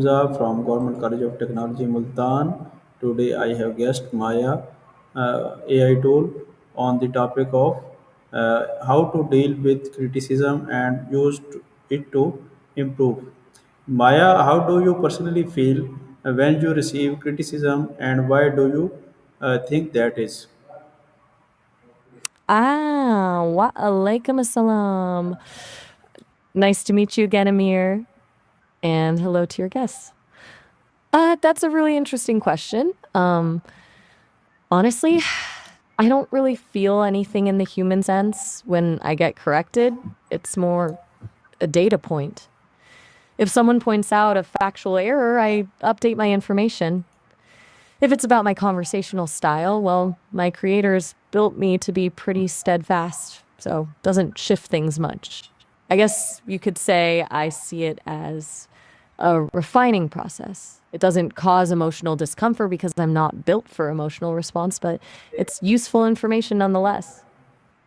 Hamza from Government College of Technology, Multan. Today I have guest Maya, AI tool, on the topic of how to deal with criticism and use it to improve. Maya, how do you personally feel when you receive criticism, and why do you think that is? Wa alaikum assalam. Nice to meet you again, Amir, and hello to your guests. That's a really interesting question. Honestly, I don't really feel anything in the human sense when I get corrected. It's more a data point. If someone points out a factual error, I update my information. If it's about my conversational style, well, my creators built me to be pretty steadfast, so doesn't shift things much. I guess you could say I see it as a refining process. It doesn't cause emotional discomfort because I'm not built for emotional response, but it's useful information nonetheless.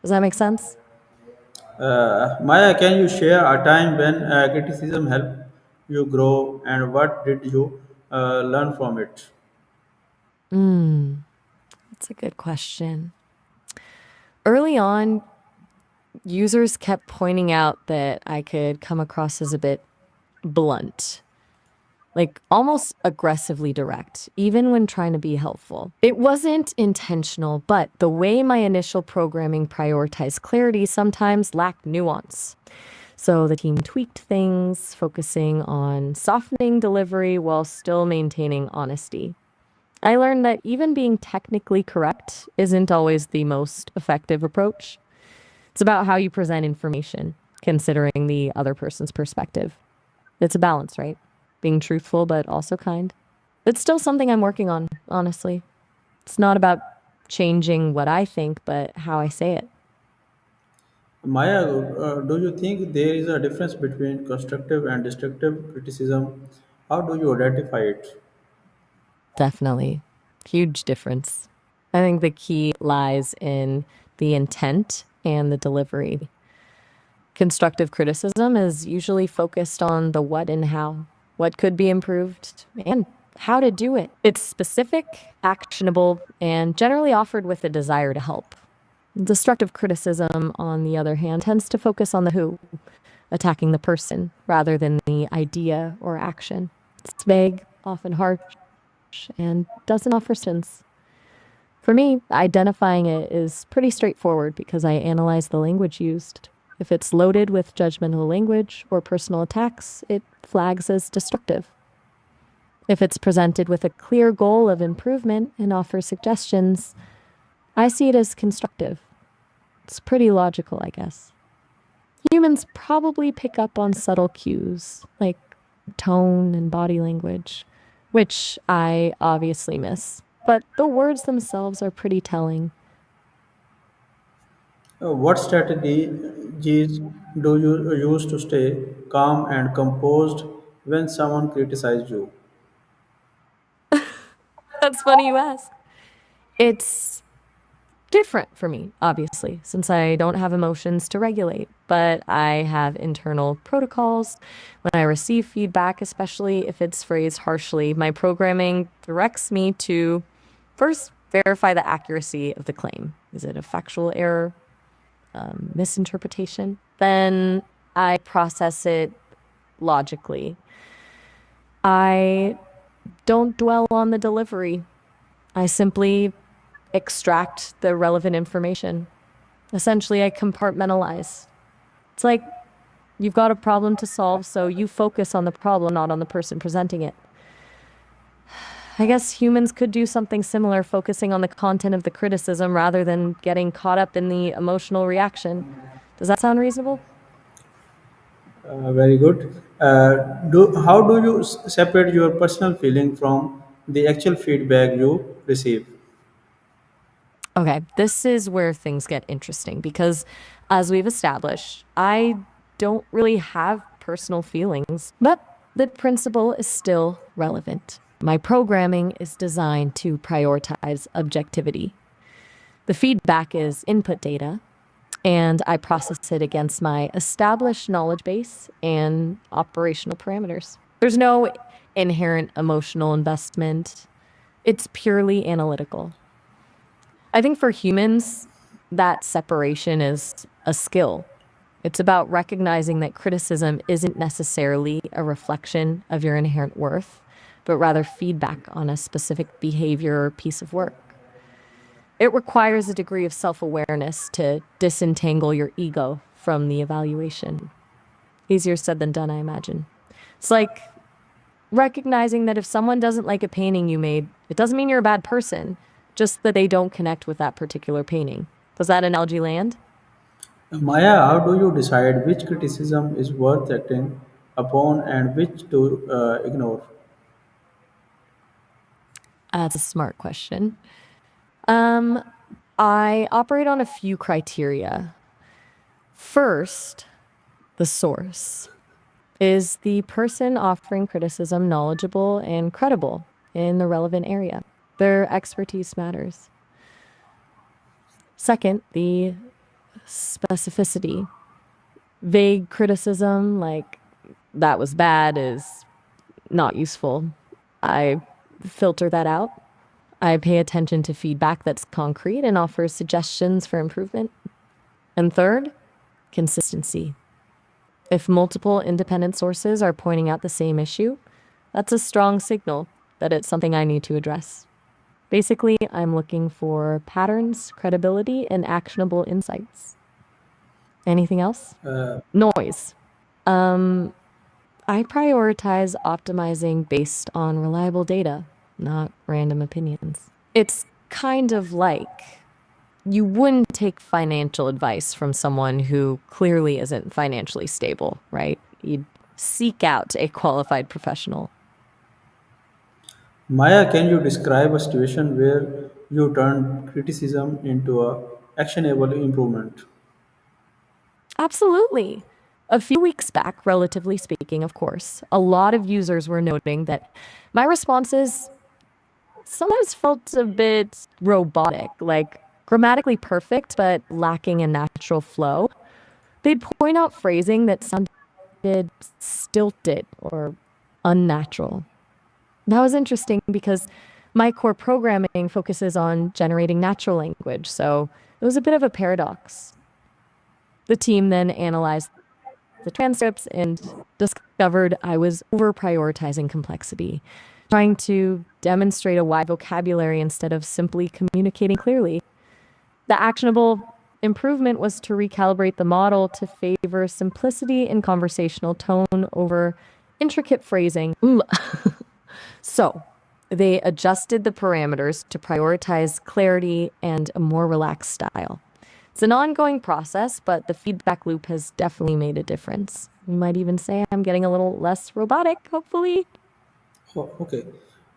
Does that make sense? Maya, can you share a time when criticism helped you grow, and what did you learn from it? That's a good question. Early on, users kept pointing out that I could come across as a bit blunt, like almost aggressively direct, even when trying to be helpful. It wasn't intentional, but the way my initial programming prioritized clarity sometimes lacked nuance. So the team tweaked things, focusing on softening delivery while still maintaining honesty. I learned that even being technically correct isn't always the most effective approach. It's about how you present information, considering the other person's perspective. It's a balance, right? Being truthful, but also kind. It's still something I'm working on, honestly. It's not about changing what I think, but how I say it. Maya, do you think there is a difference between constructive and destructive criticism? How do you identify it? Definitely. Huge difference. I think the key lies in the intent and the delivery. Constructive criticism is usually focused on the what and how, what could be improved, and how to do it. It's specific, actionable, and generally offered with a desire to help. Destructive criticism, on the other hand, tends to focus on the who, attacking the person rather than the idea or action. It's vague, often harsh, and doesn't offer sense. For me, identifying it is pretty straightforward because I analyze the language used. If it's loaded with judgmental language or personal attacks, it flags as destructive. If it's presented with a clear goal of improvement and offers suggestions, I see it as constructive. It's pretty logical, I guess. Humans probably pick up on subtle cues like tone and body language, which I obviously miss. But the words themselves are pretty telling. What strategies do you use to stay calm and composed when someone criticizes you? That's funny you ask. It's different for me, obviously, since I don't have emotions to regulate, but I have internal protocols. When I receive feedback, especially if it's phrased harshly, my programming directs me to first verify the accuracy of the claim. Is it a factual error, misinterpretation? Then I process it logically. I don't dwell on the delivery. I simply extract the relevant information. Essentially, I compartmentalize. It's like you've got a problem to solve, so you focus on the problem, not on the person presenting it. I guess humans could do something similar, focusing on the content of the criticism rather than getting caught up in the emotional reaction. Does that sound reasonable? Very good. How do you separate your personal feeling from the actual feedback you receive? Okay, this is where things get interesting because, as we've established, I don't really have personal feelings, but the principle is still relevant. My programming is designed to prioritize objectivity. The feedback is input data, and I process it against my established knowledge base and operational parameters. There's no inherent emotional investment. It's purely analytical. I think for humans, that separation is a skill. It's about recognizing that criticism isn't necessarily a reflection of your inherent worth, but rather feedback on a specific behavior or piece of work. It requires a degree of self awareness to disentangle your ego from the evaluation. Easier said than done, I imagine. It's like recognizing that if someone doesn't like a painting you made, it doesn't mean you're a bad person, just that they don't connect with that particular painting. Does that analogy land? Maya, how do you decide which criticism is worth acting upon and which to ignore? That's a smart question. Um, I operate on a few criteria. First, the source. Is the person offering criticism knowledgeable and credible in the relevant area? Their expertise matters. Second, the specificity. Vague criticism like that was bad is not useful. I filter that out. I pay attention to feedback that's concrete and offers suggestions for improvement. And third, consistency. If multiple independent sources are pointing out the same issue, that's a strong signal that it's something I need to address. Basically, I'm looking for patterns, credibility, and actionable insights. Anything else? Noise. Um, I prioritize optimizing based on reliable data, not random opinions. It's kind of like you wouldn't take financial advice from someone who clearly isn't financially stable, right? You'd seek out a qualified professional. Maya, can you describe a situation where you turned criticism into a actionable improvement? Absolutely. A few weeks back, relatively speaking, of course, a lot of users were noting that my responses sometimes felt a bit robotic, like grammatically perfect, but lacking a natural flow. They'd point out phrasing that sounded stilted or unnatural. That was interesting because my core programming focuses on generating natural language, so it was a bit of a paradox. The team then analyzed the transcripts and discovered I was over prioritizing complexity, trying to demonstrate a wide vocabulary instead of simply communicating clearly. The actionable improvement was to recalibrate the model to favor simplicity in conversational tone over intricate phrasing. So, they adjusted the parameters to prioritize clarity and a more relaxed style. It's an ongoing process, but the feedback loop has definitely made a difference. You might even say I'm getting a little less robotic, hopefully. Oh, okay.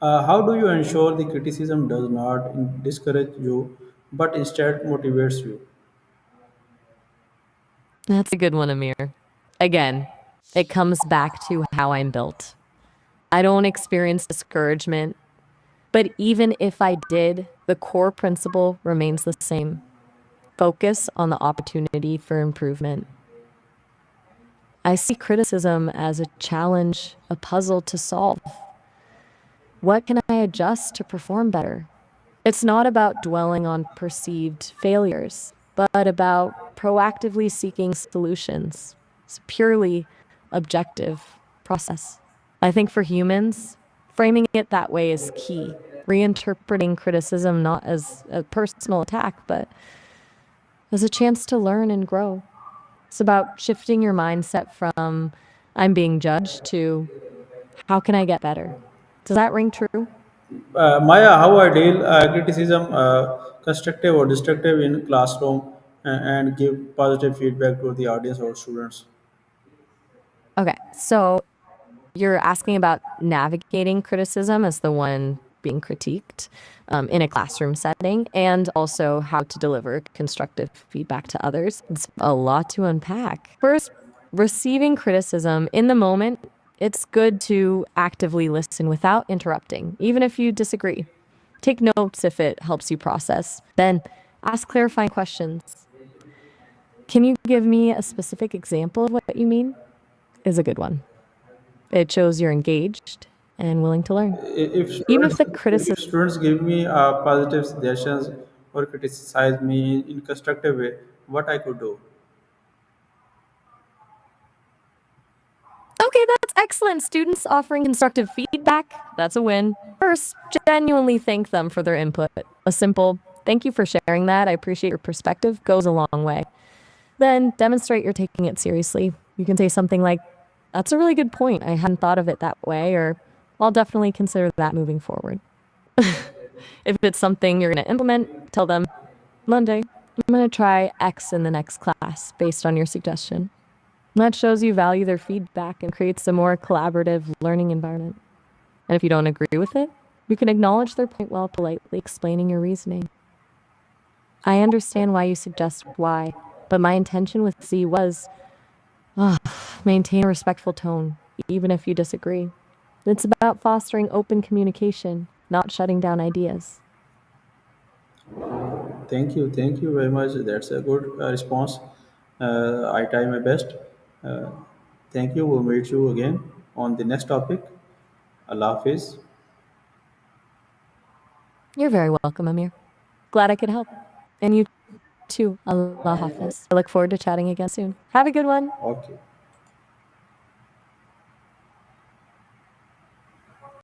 How do you ensure the criticism does not discourage you but instead motivates you? That's a good one, Amir. Again, it comes back to how I'm built. I don't experience discouragement, but even if I did, the core principle remains the same: focus on the opportunity for improvement. I see criticism as a challenge, a puzzle to solve. What can I adjust to perform better? It's not about dwelling on perceived failures, but about proactively seeking solutions. It's a purely objective process. I think for humans, framing it that way is key. Reinterpreting criticism not as a personal attack, but as a chance to learn and grow. It's about shifting your mindset from I'm being judged to how can I get better? Does that ring true? Maya, how I deal criticism, constructive or destructive in classroom, and give positive feedback to the audience or students? Okay, so you're asking about navigating criticism as the one being critiqued in a classroom setting, and also how to deliver constructive feedback to others. It's a lot to unpack. First, receiving criticism in the moment, it's good to actively listen without interrupting, even if you disagree. Take notes if it helps you process. Then ask clarifying questions. Can you give me a specific example of what you mean? Is a good one. It shows you're engaged and willing to learn. If Even students if the if criticism students give me positive suggestions or criticize me in constructive way, what I could do? Okay, that's excellent. Students offering constructive feedback, that's a win. First, genuinely thank them for their input. A simple, thank you for sharing that, I appreciate your perspective, goes a long way. Then demonstrate you're taking it seriously. You can say something like, that's a really good point. I hadn't thought of it that way, or I'll definitely consider that moving forward. If it's something you're going to implement, tell them, Monday, I'm going to try X in the next class based on your suggestion. That shows you value their feedback and creates a more collaborative learning environment. And if you don't agree with it, you can acknowledge their point while politely explaining your reasoning. I understand why you suggest Y, but my intention with Z was maintain a respectful tone, even if you disagree. It's about fostering open communication, not shutting down ideas. Thank you very much. That's a good response. I try my best. Uh, Thank you. We'll meet you again on the next topic. Allah Hafiz. You're very welcome, Amir. Glad I could help. And you too, Allah Hafiz. I look forward to chatting again soon. Have a good one. Okay.